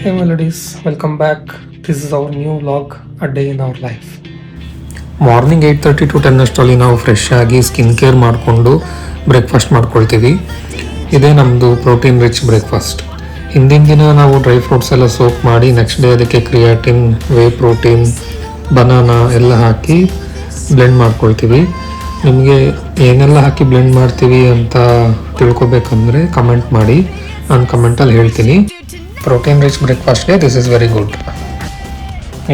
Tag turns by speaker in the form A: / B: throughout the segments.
A: Hey melodies, welcome back. This is our new vlog, A Day in Our Life. Morning 8:30 to 10 ಅಷ್ಟರಲ್ಲಿ ನಾವು fresh ಆಗಿ skin care ಮಾಡಿಕೊಂಡು breakfast ಮಾಡ್ಕೊಳ್ತೀವಿ. ಇದೇ ನಮ್ಮದು ಪ್ರೋಟೀನ್ ರಿಚ್ ಬ್ರೇಕ್ಫಾಸ್ಟ್. ಹಿಂದಿನ ದಿನ ನಾವು ಡ್ರೈ ಫ್ರೂಟ್ಸ್ ಎಲ್ಲ ಸೋಕ್ ಮಾಡಿ ನೆಕ್ಸ್ಟ್ ಡೇ ಅದಕ್ಕೆ ಕ್ರಿಯಾಟಿನ್, ವೇ ಪ್ರೋಟೀನ್, ಬನಾನಾ ಎಲ್ಲ ಹಾಕಿ ಬ್ಲೆಂಡ್ ಮಾಡ್ಕೊಳ್ತೀವಿ. ನಿಮಗೆ ಏನೆಲ್ಲ ಹಾಕಿ ಬ್ಲೆಂಡ್ ಮಾಡ್ತೀವಿ ಅಂತ ತಿಳ್ಕೊಬೇಕಂದ್ರೆ ಕಮೆಂಟ್ ಮಾಡಿ, ನಾನು ಕಮೆಂಟಲ್ಲಿ ಹೇಳ್ತೀನಿ. ಪ್ರೋಟೀನ್ ರಿಚ್ ಬ್ರೇಕ್ಫಾಸ್ಟ್ಗೆ ದಿಸ್ ಇಸ್ ವೆರಿ ಗುಡ್.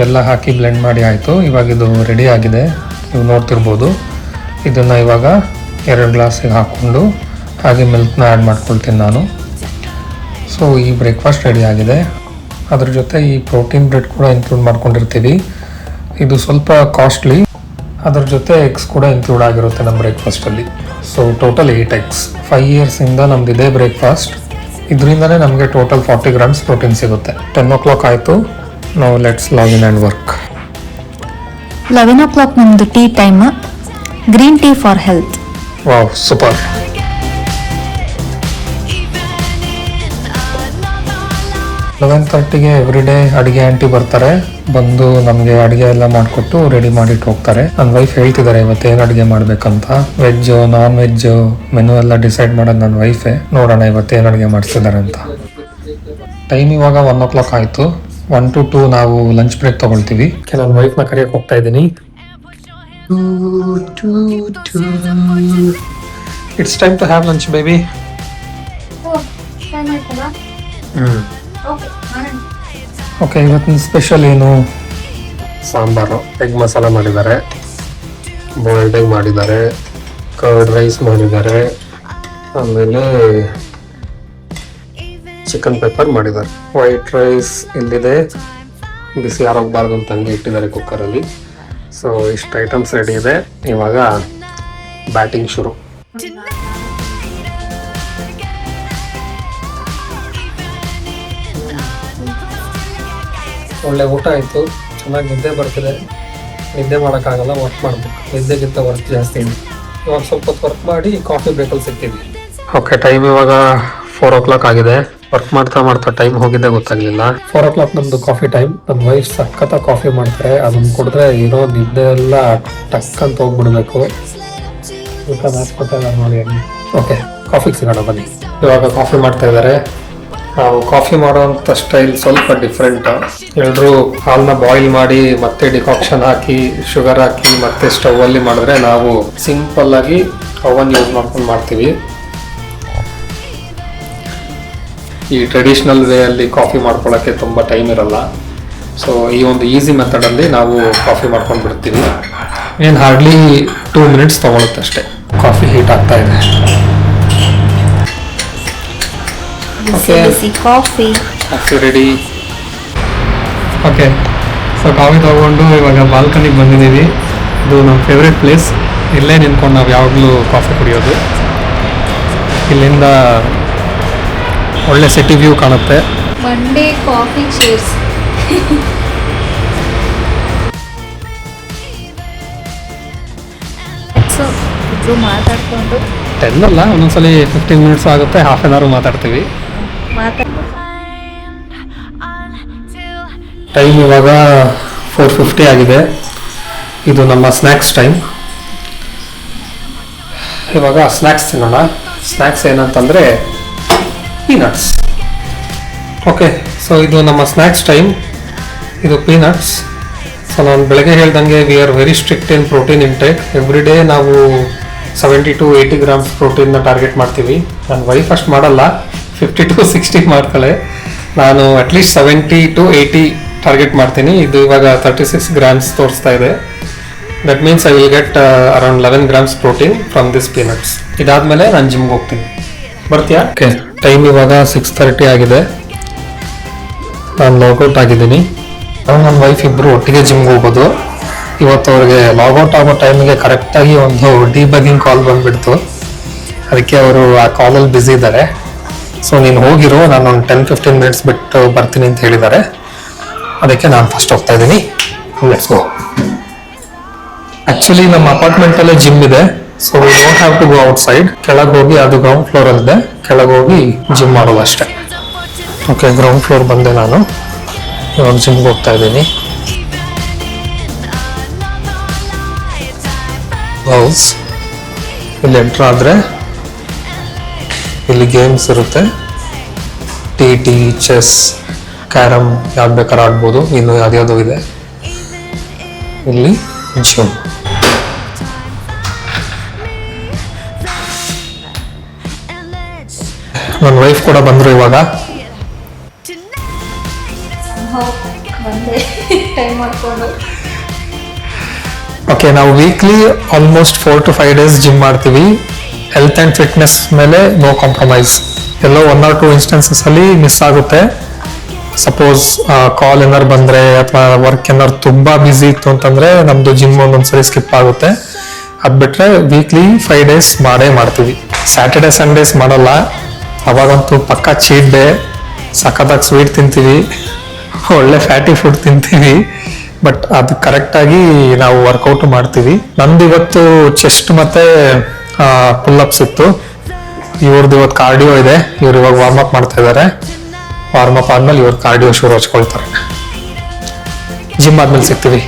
A: ಎಲ್ಲ ಹಾಕಿ ಬ್ಲೆಂಡ್ ಮಾಡಿ ಆಯಿತು. ಇವಾಗ ಇದು ರೆಡಿ ಆಗಿದೆ, ನೀವು ನೋಡ್ತಿರ್ಬೋದು. ಇದನ್ನು ಇವಾಗ 2 ಗ್ಲಾಸಿಗೆ ಹಾಕ್ಕೊಂಡು ಹಾಗೆ ಮಿಲ್ಕ್ನ ಆ್ಯಡ್ ಮಾಡ್ಕೊಳ್ತೀನಿ ನಾನು. ಸೊ ಈ ಬ್ರೇಕ್ಫಾಸ್ಟ್ ರೆಡಿ ಆಗಿದೆ. ಅದ್ರ ಜೊತೆ ಈ ಪ್ರೋಟೀನ್ ಬ್ರೆಡ್ ಕೂಡ ಇನ್ಕ್ಲೂಡ್ ಮಾಡ್ಕೊಂಡಿರ್ತೀವಿ. ಇದು ಸ್ವಲ್ಪ ಕಾಸ್ಟ್ಲಿ. ಅದ್ರ ಜೊತೆ ಎಗ್ಸ್ ಕೂಡ ಇನ್ಕ್ಲೂಡ್ ಆಗಿರುತ್ತೆ ನಮ್ಮ ಬ್ರೇಕ್ಫಾಸ್ಟಲ್ಲಿ. So total 8 eggs. 5 yearsಯಿಂದ ನಮ್ದು ಇದೇ ಬ್ರೇಕ್ಫಾಸ್ಟ್. ಇದರಿಂದನೇ ನಮಗೆ ಟೋಟಲ್ 40 grams ಪ್ರೋಟೀನ್ ಸಿಗುತ್ತೆ. 10 o'clock ಆಯಿತು. ನಾವು let's log in and work.
B: 11 o'clock ನಮ್ಮದು tea time. Green tea for health.
A: Wow, super. 11:30ಗೆ ಎವ್ರಿ ಡೇ ಅಡುಗೆ ಆಂಟಿ ಬರ್ತಾರೆ. ಬಂದು ನಮಗೆ ಅಡುಗೆ ಎಲ್ಲ ಮಾಡಿಕೊಟ್ಟು ರೆಡಿ ಮಾಡಿಟ್ಟು ಹೋಗ್ತಾರೆ. ನನ್ನ ವೈಫ್ ಹೇಳ್ತಿದ್ದಾರೆ ಇವತ್ತೇನು ಅಡುಗೆ ಮಾಡಬೇಕಂತ. ವೆಜ್ಜು, ನಾನ್ ವೆಜ್ಜು, ಮೆನು ಎಲ್ಲ ಡಿಸೈಡ್ ಮಾಡೋದು ನನ್ನ ವೈಫೇ. ನೋಡೋಣ ಇವತ್ತೇನು ಅಡುಗೆ ಮಾಡಿಸ್ತಿದ್ದಾರೆ ಅಂತ. ಟೈಮ್ ಇವಾಗ 1 o'clock ಆಯಿತು. 1 to 2 ನಾವು ಲಂಚ್ ಬ್ರೇಕ್ ತೊಗೊಳ್ತೀವಿ. ನನ್ನ ವೈಫ್ನ ಕರೆಯೋಕೆ ಹೋಗ್ತಾ ಇದ್ದೀನಿ. It's time to have lunch baby. Okay, ಇವತ್ತಿನ ಸ್ಪೆಷಲ್ ಏನು? ಸಾಂಬಾರು, ಎಗ್ ಮಸಾಲ ಮಾಡಿದ್ದಾರೆ, ಬಾಯ್ಲ್ಡ್ ಎಗ್ ಮಾಡಿದ್ದಾರೆ, ಕರ್ಡ್ ರೈಸ್ ಮಾಡಿದ್ದಾರೆ, ಆಮೇಲೆ ಚಿಕನ್ ಪೆಪ್ಪರ್ ಮಾಡಿದ್ದಾರೆ. ವೈಟ್ ರೈಸ್ ಇಲ್ಲಿದೆ, ಬಿಸಿ ಆರೋಗ್ಬಾರ್ದು ಅಂತ ಹಂಗೆ ಇಟ್ಟಿದ್ದಾರೆ ಕುಕ್ಕರಲ್ಲಿ. ಸೊ ಇಷ್ಟು ಐಟಮ್ಸ್ ರೆಡಿ ಇದೆ. ಇವಾಗ ಬ್ಯಾಟಿಂಗ್ ಶುರು. ಒಳ್ಳೆ ಊಟ ಆಯಿತು, ಚೆನ್ನಾಗಿ ನಿದ್ದೆ ಬರ್ತಿದೆ. ನಿದ್ದೆ ಮಾಡೋಕ್ಕಾಗಲ್ಲ, ವರ್ಕ್ ಮಾಡಬೇಕು. ನಿದ್ದೆಗಿಂತ ವರ್ಕ್ ಜಾಸ್ತಿ ಇದೆ. ಇವಾಗ ಸ್ವಲ್ಪ ಹೊತ್ತು ವರ್ಕ್ ಮಾಡಿ ಕಾಫಿ ಬ್ರೇಕಲ್ಲಿ ಸಿಗ್ತೀವಿ. ಓಕೆ, ಟೈಮ್ ಇವಾಗ 4 o'clock ಆಗಿದೆ. ವರ್ಕ್ ಮಾಡ್ತಾ ಮಾಡ್ತಾ ಟೈಮ್ ಹೋಗಿದ್ದೆ ಗೊತ್ತಾಗಲಿಲ್ಲ. 4 o'clock ನಮ್ಮದು ಕಾಫಿ ಟೈಮ್. ನಮ್ಮ ವೈಫ್ ಸಖತ್ತ ಕಾಫಿ ಮಾಡ್ತಾರೆ. ಅದನ್ನು ಕುಡಿದ್ರೆ ಇರೋ ನಿದ್ದೆ ಎಲ್ಲ ಟಕ್ ಅಂತ ಹೋಗ್ಬಿಡ್ಬೇಕು. ಊಟ ಹಾಸ್ಕೊತಾ ನೋಡಿ. ಓಕೆ, ಕಾಫಿಗೆ ಸಿಗೋಣ ಬನ್ನಿ. ಇವಾಗ ಕಾಫಿ ಮಾಡ್ತಾ ಇದ್ದಾರೆ. ನಾವು ಕಾಫಿ ಮಾಡೋವಂಥ ಸ್ಟೈಲ್ ಸ್ವಲ್ಪ ಡಿಫ್ರೆಂಟ್. ಎಲ್ಲರೂ ಹಾಲನ್ನ ಬಾಯ್ಲ್ ಮಾಡಿ ಮತ್ತೆ ಡಿಕಾಕ್ಷನ್ ಹಾಕಿ ಶುಗರ್ ಹಾಕಿ ಮತ್ತೆ ಸ್ಟೌವಲ್ಲಿ ಮಾಡಿದ್ರೆ, ನಾವು ಸಿಂಪಲ್ ಆಗಿ ಓವನ್ ಯೂಸ್ ಮಾಡ್ಕೊಂಡು ಮಾಡ್ತೀವಿ. ಈ ಟ್ರೆಡಿಷ್ನಲ್ ವೇಯಲ್ಲಿ ಕಾಫಿ ಮಾಡ್ಕೊಳ್ಳೋಕ್ಕೆ ತುಂಬ ಟೈಮ್ ಇರಲ್ಲ. ಸೊ ಈ ಒಂದು ಈಸಿ ಮೆಥಡಲ್ಲಿ ನಾವು ಕಾಫಿ ಮಾಡ್ಕೊಂಡು ಬಿಡ್ತೀವಿ. ಏನು ಹಾರ್ಡ್ಲಿ 2 minutes ತೊಗೊಳುತ್ತೆ ಅಷ್ಟೇ. ಕಾಫಿ ಹೀಟ್ ಆಗ್ತಾ ಇದೆ. Okay,
B: coffee
A: ready. Okay, so coffee ತಗೊಂಡು ಇವಾಗ ಬಾಲ್ಕನಿಗೆ ಬಂದಿದ್ದೀವಿ. ಇದು ನಮ್ಮ ಫೇವ್ರೆಟ್ ಪ್ಲೇಸ್. ಇಲ್ಲೇ ನಿಂತ್ಕೊಂಡು ನಾವು ಯಾವಾಗಲೂ ಕಾಫಿ ಕುಡಿಯೋದು. ಇಲ್ಲಿಂದ ಒಳ್ಳೆ ಸಿಟಿ ವ್ಯೂ ಕಾಣುತ್ತೆ.
B: Monday coffee chairs. ಸೊ ಇಬ್ರು ಮಾತಾಡ್ಕೊಂಡು
A: 10 ಅಲ್ಲ, ಒಂದೊಂದ್ಸಲಿ 15 minutes ಆಗುತ್ತೆ, half an hour ಮಾತಾಡ್ತೀವಿ. ಟೈಮ್ ಇವಾಗ 4:50 ಆಗಿದೆ. ಇದು ನಮ್ಮ ಸ್ನ್ಯಾಕ್ಸ್ ಟೈಮ್. ಇವಾಗ ಸ್ನ್ಯಾಕ್ಸ್ ತಿನ್ನೋಣ. ಸ್ನ್ಯಾಕ್ಸ್ ಏನಂತಂದರೆ ಪೀನಟ್ಸ್. ಓಕೆ, ಸೊ ಇದು ನಮ್ಮ ಸ್ನ್ಯಾಕ್ಸ್ ಟೈಮ್. ಇದು ಪೀನಟ್ಸ್. ಸೊ ನಾನು ಬೆಳಗ್ಗೆ ಹೇಳ್ದಂಗೆ we are very strict in protein intake. Every day ನಾವು 70 to 80 grams ಪ್ರೋಟೀನ್ನ ಟಾರ್ಗೆಟ್ ಮಾಡ್ತೀವಿ. ನನ್ನ ವೈಫ್ ಅಷ್ಟು ಮಾಡಲ್ಲ, 50 to 60 ಮಾಡ್ತಾಳೆ. ನಾನು ಅಟ್ಲೀಸ್ಟ್ 70 to 80 ಟಾರ್ಗೆಟ್ ಮಾಡ್ತೀನಿ. ಇದು ಇವಾಗ 36 grams ತೋರಿಸ್ತಾ ಇದೆ. That means I will get around 11 grams protein from this peanuts. ಇದಾದಮೇಲೆ ನಾನು ಜಿಮ್ಗೆ ಹೋಗ್ತೀನಿ. ಬರ್ತೀಯಾ? ಓಕೆ, ಟೈಮ್ ಇವಾಗ 6:30 ಆಗಿದೆ. ನಾನು ಲಾಗೌಟ್ ಆಗಿದ್ದೀನಿ. ನಾನು ನನ್ನ ವೈಫ್ ಇಬ್ಬರು ಒಟ್ಟಿಗೆ ಜಿಮ್ಗೆ ಹೋಗ್ಬೋದು. ಇವತ್ತು ಅವ್ರಿಗೆ ಲಾಗೌಟ್ ಆಗೋ ಟೈಮಿಗೆ ಕರೆಕ್ಟಾಗಿ ಒಂದು ಡಿಬಗ್ಗಿಂಗ್ ಕಾಲ್ ಬಂದುಬಿಡ್ತು. ಅದಕ್ಕೆ ಅವರು ಆ ಕಾಲಲ್ಲಿ ಬ್ಯುಸಿ ಇದ್ದಾರೆ. ಸೊ ನೀನು ಹೋಗಿರೋ, ನಾನು ಒಂದು 10-15 minutes ಬಿಟ್ಟು ಬರ್ತೀನಿ ಅಂತ ಹೇಳಿದ್ದಾರೆ. ಅದಕ್ಕೆ ನಾನು ಫಸ್ಟ್ ಹೋಗ್ತಾ ಇದ್ದೀನಿ. Let's go. ಆ್ಯಕ್ಚುಲಿ ನಮ್ಮ ಅಪಾರ್ಟ್ಮೆಂಟಲ್ಲೇ ಜಿಮ್ ಇದೆ. So we don't have to go outside. ಕೆಳಗೆ ಹೋಗಿ, ಅದು ಗ್ರೌಂಡ್ ಫ್ಲೋರಲ್ಲಿದೆ, ಕೆಳಗೆ ಹೋಗಿ ಜಿಮ್ ಮಾಡೋದು ಅಷ್ಟೇ. ಓಕೆ, ಗ್ರೌಂಡ್ ಫ್ಲೋರ್ ಬಂದೆ ನಾನು. ಇವಾಗ ಜಿಮ್ಗೆ ಹೋಗ್ತಾ ಇದ್ದೀನಿ. ಹೌಸ್ ಇಲ್ಲಿ ಎಂಟ್ರ್ ಆದರೆ ಇಲ್ಲಿ ಗೇಮ್ಸ್ ಇರುತ್ತೆ. ಟಿ ಚೆಸ್, ಕ್ಯಾರಮ್ ಯಾವ್ದು ಬೇಕಾದ್ರೂ ಆಡ್ಬೋದು. ಇನ್ನು ಯಾವ್ದ್ಯಾವುದೋ ಇದೆ. ಇಲ್ಲಿ ಜಿಮ್. ನನ್ನ ವೈಫ್ ಕೂಡ ಬಂದರು ಇವಾಗ. ಓಕೆ, ನಾವು weekly almost 4 to 5 days gym ಮಾಡ್ತೀವಿ. ಹೆಲ್ತ್ ಆ್ಯಂಡ್ ಫಿಟ್ನೆಸ್ ಮೇಲೆ ನೋ ಕಾಂಪ್ರಮೈಸ್. ಎಲ್ಲೋ 1 or 2 ಇನ್ಸ್ಟೆನ್ಸಸ್ ಅಲ್ಲಿ ಮಿಸ್ ಆಗುತ್ತೆ. ಸಪೋಸ್ ಕಾಲ್ ಏನಾರು ಬಂದರೆ ಅಥವಾ ವರ್ಕ್ ಏನಾರು ತುಂಬ ಬ್ಯುಸಿ ಇತ್ತು ಅಂತಂದರೆ ನಮ್ಮದು ಜಿಮ್ ಒಂದೊಂದ್ಸರಿ ಸ್ಕಿಪ್ ಆಗುತ್ತೆ. ಅದು ಬಿಟ್ಟರೆ ವೀಕ್ಲಿ 5 days ಮಾಡೇ ಮಾಡ್ತೀವಿ. ಸ್ಯಾಟರ್ಡೆ ಸಂಡೇಸ್ ಮಾಡಲ್ಲ. ಅವಾಗಂತೂ ಪಕ್ಕಾ ಚೀಟ್ ಡೇ. ಸಖತ್ತಾಗಿ ಸ್ವೀಟ್ ತಿಂತೀವಿ, ಒಳ್ಳೆ ಫ್ಯಾಟಿ ಫುಡ್ ತಿಂತೀವಿ. ಬಟ್ ಅದು ಕರೆಕ್ಟಾಗಿ ನಾವು ವರ್ಕೌಟ್ ಮಾಡ್ತೀವಿ. ನಂದು ಇವತ್ತು ಚೆಸ್ಟ್ ಮತ್ತು ಪುಲ್-ಅಪ್ಸ್ ಇತ್ತು. ಇವ್ರದ್ದು ಇವತ್ತು ಕಾರ್ಡಿಯೋ ಇದೆ. ಇವ್ರು ಇವಾಗ ವಾರ್ಮ್ ಅಪ್ ಮಾಡ್ತಾ ಇದ್ದಾರೆ. ವಾರ್ಮ್ ಅಪ್ ಆದ್ಮೇಲೆ ಇವ್ರು ಕಾರ್ಡಿಯೋ ಶುರು ಹಚ್ಕೊಳ್ತಾರೆ. ಜಿಮ್ ಆದ್ಮೇಲೆ ಸಿಗ್ತೀವಿ.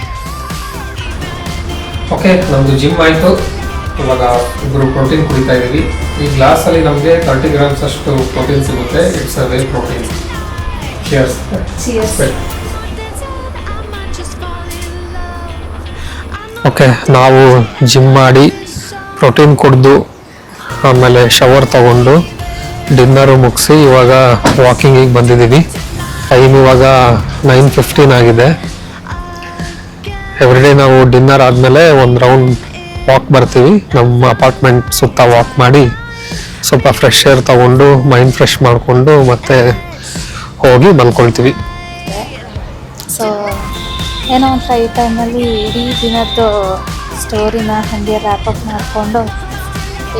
A: ಓಕೆ, ನಮ್ದು ಜಿಮ್ ಆಯಿತು. ಇವಾಗ ಇಬ್ಬರು ಪ್ರೋಟೀನ್ ಕುಡಿತಾ ಇದ್ದೀವಿ. ಈ ಗ್ಲಾಸಲ್ಲಿ ನಮಗೆ 30 grams ಅಷ್ಟು ಪ್ರೋಟೀನ್ ಸಿಗುತ್ತೆ. It's a whey protein. Cheers. Okay, ನಾವು ಜಿಮ್ ಮಾಡಿ ಪ್ರೋಟೀನ್ ಕುಡಿದು ಆಮೇಲೆ ಶವರ್ ತಗೊಂಡು ಡಿನ್ನರು ಮುಗಿಸಿ ಇವಾಗ ವಾಕಿಂಗಿಗೆ ಬಂದಿದ್ದೀವಿ. ಟೈಮ್ ಇವಾಗ 9:15 ಆಗಿದೆ. ಎವ್ರಿಡೇ ನಾವು ಡಿನ್ನರ್ ಆದಮೇಲೆ ಒಂದು ರೌಂಡ್ ವಾಕ್ ಬರ್ತೀವಿ. ನಮ್ಮ ಅಪಾರ್ಟ್ಮೆಂಟ್ ಸುತ್ತ ವಾಕ್ ಮಾಡಿ ಸ್ವಲ್ಪ ಫ್ರೆಶ್ ಏರ್ ತಗೊಂಡು ಮೈಂಡ್ ಫ್ರೆಶ್ ಮಾಡಿಕೊಂಡು ಮತ್ತೆ ಹೋಗಿ ಮಲ್ಕೊಳ್ತೀವಿ.
B: ಸೊ ಏನೋ ಒಂಥರ ಈ ಟೈಮಲ್ಲಿ ಇಡೀ ದಿನದ್ದು ಸ್ಟೋರಿನ ಹಾಗೆ ರ್ಯಾಪಪ್ ಮಾಡಿಕೊಂಡು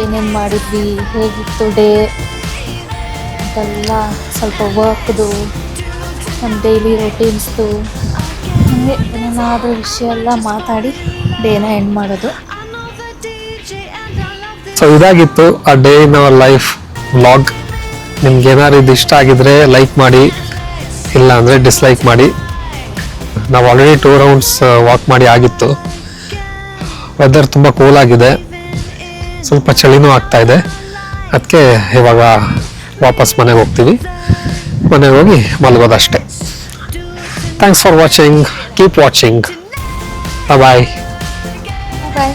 B: ಏನೇನು ಮಾಡಿದ್ವಿ, ಹೇಗಿತ್ತು ಡೇ ಅಂತೆಲ್ಲ ಸ್ವಲ್ಪ ವರ್ಕ್ದು, ನಮ್ಮ ಡೈಲಿ ರೊಟೀನ್ಸ್ದು ಹಾಗೆ ಏನೇನಾದರೂ ವಿಷಯ ಎಲ್ಲ ಮಾತಾಡಿ ಡೇನ ಎಂಡ್ ಮಾಡೋದು.
A: ಸೊ ಇದಾಗಿತ್ತು ಆ day in our life vlog. ನಿಮ್ಗೆ ಏನಾದ್ರು ಇದು ಇಷ್ಟ ಆಗಿದ್ರೆ ಲೈಕ್ ಮಾಡಿ, ಇಲ್ಲ ಅಂದರೆ ಡಿಸ್ಲೈಕ್ ಮಾಡಿ. ನಾವು ಆಲ್ರೆಡಿ 2 rounds ವಾಕ್ ಮಾಡಿ ಆಗಿತ್ತು. ವೆದರ್ ತುಂಬ ಕೂಲ್ ಆಗಿದೆ, ಸ್ವಲ್ಪ ಚಳಿನೂ ಆಗ್ತಾ ಇದೆ. ಅದಕ್ಕೆ ಇವಾಗ ವಾಪಸ್ ಮನೆಗೆ ಹೋಗ್ತೀವಿ. ಮನೆಗೆ ಹೋಗಿ ಮಲಗೋದಷ್ಟೇ. Thanks for watching. Keep watching. Bye.
B: Bye.